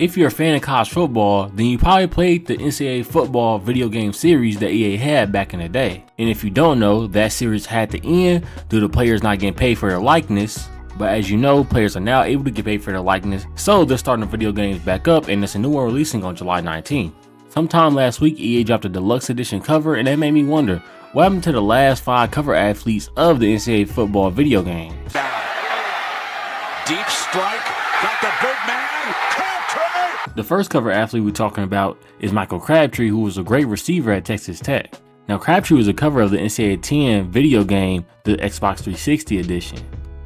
If you're a fan of college football, then you probably played the NCAA football video game series that EA had back in the day. And if you don't know, that series had to end due to players not getting paid for their likeness. But as you know, players are now able to get paid for their likeness, so they're starting the video games back up, and it's a new one releasing on July 19th. Sometime last week, EA dropped a deluxe edition cover, and that made me wonder, what happened to the last 5 cover athletes of the NCAA football video game? Deep strike, got the big man, Crabtree! The first cover athlete we're talking about is Michael Crabtree, who was a great receiver at Texas Tech. Now, Crabtree was a cover of the NCAA 10 video game, the Xbox 360 edition.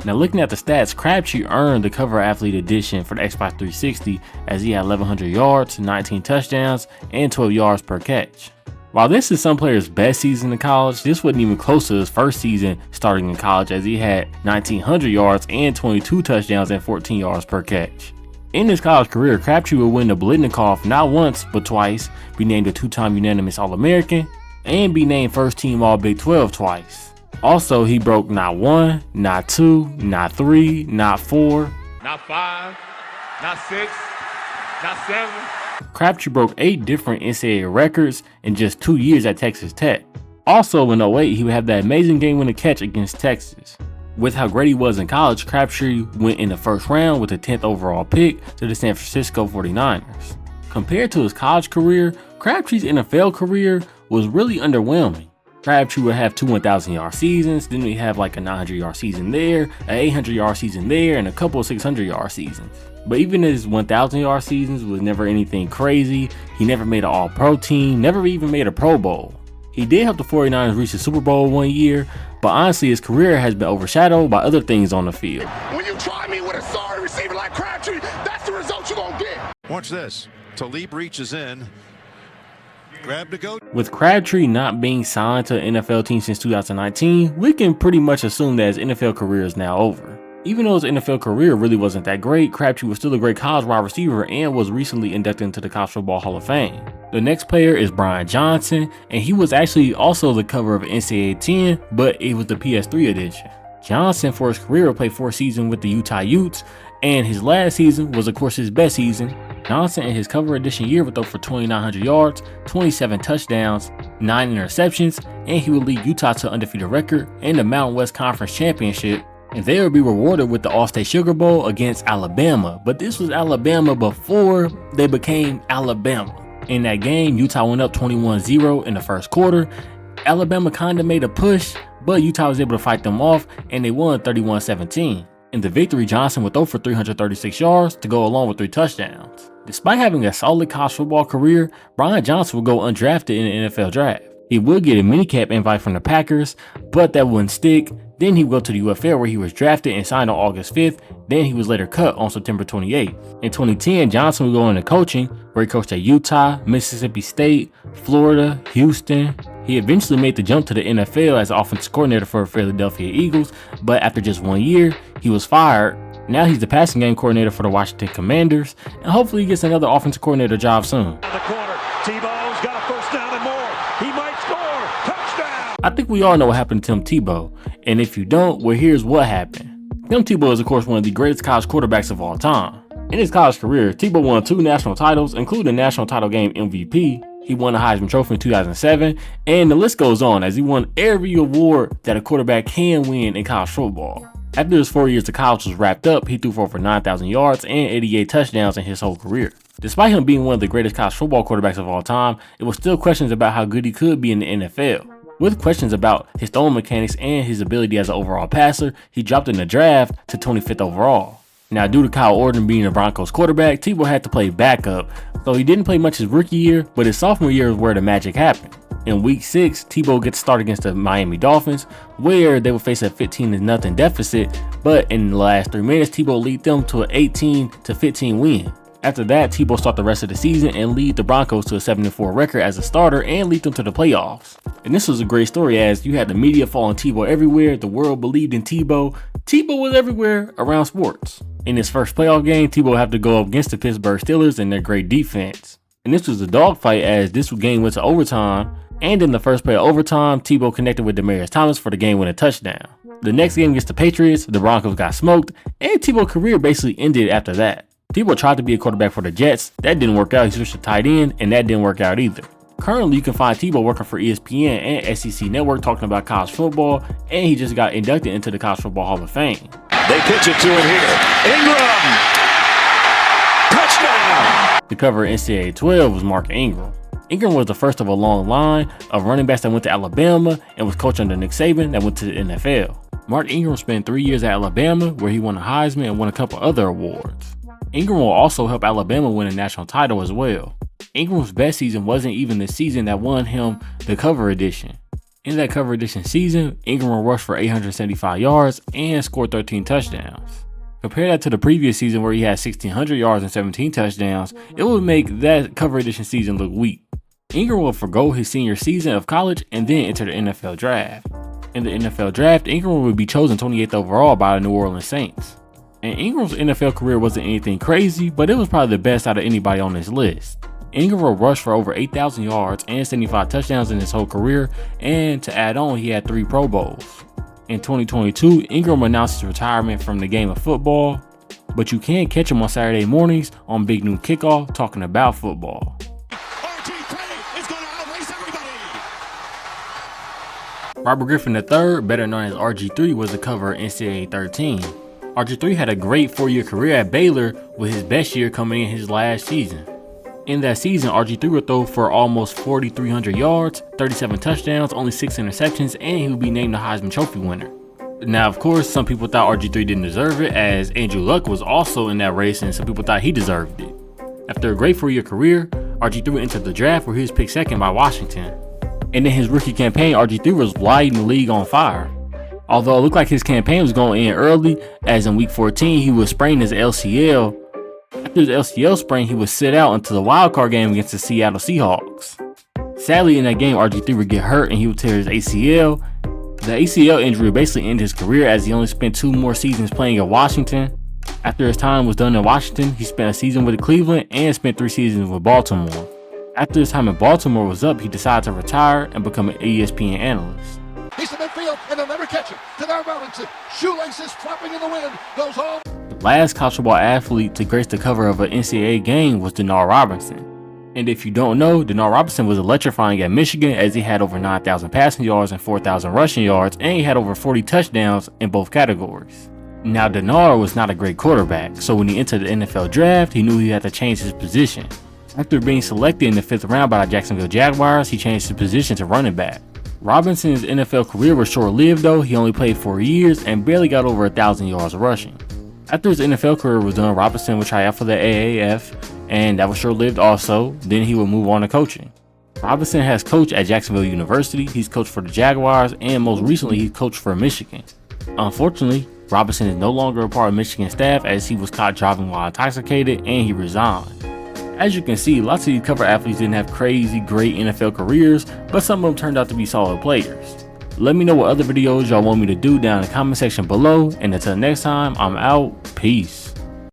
Now, looking at the stats, Crabtree earned the cover athlete edition for the Xbox 360 as he had 1,100 yards, 19 touchdowns, and 12 yards per catch. While this is some players' best season in college, this wasn't even close to his first season starting in college, as he had 1,900 yards and 22 touchdowns and 14 yards per catch. In his college career, Crabtree would win the Blitnikoff not once but twice, be named a 2-time unanimous All-American, and be named first team All-Big 12 twice. Also, he broke not 1, not 2, not 3, not 4, not 5, not 6, not 7. Crabtree broke 8 different NCAA records in just 2 years at Texas Tech. Also in 2008, he would have that amazing game-winning catch against Texas. With how great he was in college, Crabtree went in the first round with the 10th overall pick to the San Francisco 49ers. Compared to his college career, Crabtree's NFL career was really underwhelming. Crabtree would have 2 1,000-yard seasons, then we have like a 900-yard season there, an 800-yard season there, and a couple of 600-yard seasons. But even his 1,000-yard seasons was never anything crazy. He never made an All-Pro team, never even made a Pro Bowl. He did help the 49ers reach the Super Bowl one year, but honestly his career has been overshadowed by other things on the field. When you try me with a sorry receiver like Crabtree, that's the result you're gonna get. Watch this. Talib reaches in. Grab to go. With Crabtree not being signed to an NFL team since 2019, we can pretty much assume that his NFL career is now over. Even though his NFL career really wasn't that great, Crabtree was still a great college wide receiver and was recently inducted into the College Football Hall of Fame. The next player is Brian Johnson, and he was actually also the cover of NCAA 10, but it was the PS3 edition. Johnson, for his career, played 4 seasons with the Utah Utes, and his last season was of course his best season. Johnson in his cover edition year would throw for 2,900 yards, 27 touchdowns, 9 interceptions, and he would lead Utah to an undefeated record in the Mountain West Conference Championship, and they would be rewarded with the All-State Sugar Bowl against Alabama. But this was Alabama before they became Alabama. In that game, Utah went up 21-0 in the first quarter. Alabama kind of made a push, but Utah was able to fight them off, and they won 31-17. In the victory, Johnson would throw for 336 yards to go along with 3 touchdowns. Despite having a solid college football career, Brian Johnson would go undrafted in the NFL draft. He would get a minicamp invite from the Packers, but that wouldn't stick. Then he would go to the UFL where he was drafted and signed on August 5th. Then he was later cut on September 28th. In 2010, Johnson would go into coaching where he coached at Utah, Mississippi State, Florida, Houston. He eventually made the jump to the NFL as offensive coordinator for the Philadelphia Eagles, but after just 1 year, he was fired. Now he's the passing game coordinator for the Washington Commanders, and hopefully he gets another offensive coordinator job soon. The corner, Tebow's got a first down and more. He might score. Touchdown. I think we all know what happened to Tim Tebow, and if you don't, well, here's what happened. Tim Tebow is of course one of the greatest college quarterbacks of all time. In his college career, Tebow won 2 national titles, including the national title game MVP. He won the Heisman Trophy in 2007, and the list goes on as he won every award that a quarterback can win in college football. After his 4 years of college was wrapped up, he threw for over 9,000 yards and 88 touchdowns in his whole career. Despite him being one of the greatest college football quarterbacks of all time, it was still questions about how good he could be in the NFL. With questions about his throwing mechanics and his ability as an overall passer, he dropped in the draft to 25th overall. Now, due to Kyle Orton being the Broncos quarterback, Tebow had to play backup, so he didn't play much his rookie year, but his sophomore year is where the magic happened. In week 6, Tebow gets started against the Miami Dolphins, where they would face a 15-0 deficit, but in the last 3 minutes, Tebow lead them to an 18-15 win. After that, Tebow started the rest of the season and lead the Broncos to a 7-4 record as a starter and lead them to the playoffs. And this was a great story as you had the media following Tebow everywhere, the world believed in Tebow. Tebow was everywhere around sports. In his first playoff game, Tebow had to go up against the Pittsburgh Steelers and their great defense. And this was a dogfight as this game went to overtime, and in the first play of overtime, Tebow connected with Demaryius Thomas for the game-winning touchdown. The next game against the Patriots, the Broncos got smoked, and Tebow's career basically ended after that. Tebow tried to be a quarterback for the Jets. That didn't work out. He switched to tight end, and that didn't work out either. Currently, you can find Tebow working for ESPN and SEC Network talking about college football, and he just got inducted into the College Football Hall of Fame. They pitch it to him here. Ingram! Touchdown! The cover of NCAA 12 was Mark Ingram. Ingram was the first of a long line of running backs that went to Alabama and was coached under Nick Saban that went to the NFL. Mark Ingram spent 3 years at Alabama, where he won a Heisman and won a couple other awards. Ingram will also help Alabama win a national title as well. Ingram's best season wasn't even the season that won him the cover edition. In that cover edition season, Ingram rushed for 875 yards and scored 13 touchdowns. Compare that to the previous season where he had 1,600 yards and 17 touchdowns, it would make that cover edition season look weak. Ingram will forgo his senior season of college and then enter the NFL draft. In the NFL draft, Ingram would be chosen 28th overall by the New Orleans Saints. And Ingram's NFL career wasn't anything crazy, but it was probably the best out of anybody on this list. Ingram rushed for over 8,000 yards and 75 touchdowns in his whole career, and to add on, he had 3 Pro Bowls. In 2022, Ingram announced his retirement from the game of football, but you can catch him on Saturday mornings on Big Noon Kickoff talking about football. Robert Griffin III, better known as RG3, was the cover of NCAA 13. RG3 had a great 4-year career at Baylor, with his best year coming in his last season. In that season, RG3 would throw for almost 4,300 yards, 37 touchdowns, only 6 interceptions, and he would be named the Heisman Trophy winner. Now, of course, some people thought RG3 didn't deserve it, as Andrew Luck was also in that race, and some people thought he deserved it. After a great 4-year career, RG3 entered the draft where he was picked second by Washington. And in his rookie campaign, RG3 was lighting the league on fire. Although it looked like his campaign was going to end early, as in week 14 he would sprain his LCL. After his LCL sprain, he would sit out until the wildcard game against the Seattle Seahawks. Sadly, in that game, RG3 would get hurt and he would tear his ACL. The ACL injury would basically ended his career, as he only spent 2 more seasons playing at Washington. After his time was done in Washington, he spent a season with Cleveland and spent 3 seasons with Baltimore. After his time in Baltimore was up, he decided to retire and become an ESPN analyst. He's in midfield, and they'll never catch him. Devin Robinson, shoelaces flapping in the wind, goes home. The last college football athlete to grace the cover of an NCAA game was Devin Robinson. And if you don't know, Devin Robinson was electrifying at Michigan, as he had over 9,000 passing yards and 4,000 rushing yards, and he had over 40 touchdowns in both categories. Now, Devin was not a great quarterback, so when he entered the NFL draft, he knew he had to change his position. After being selected in the 5th round by the Jacksonville Jaguars, he changed his position to running back. Robinson's NFL career was short-lived though. He only played 4 years and barely got over 1,000 yards rushing. After his NFL career was done, Robinson would try out for the AAF, and that was short-lived also. Then he would move on to coaching. Robinson has coached at Jacksonville University, he's coached for the Jaguars, and most recently he coached for Michigan. Unfortunately, Robinson is no longer a part of Michigan staff, as he was caught driving while intoxicated and he resigned. As you can see, lots of these cover athletes didn't have crazy great NFL careers, but some of them turned out to be solid players. Let me know what other videos y'all want me to do down in the comment section below, and until next time, I'm out. Peace.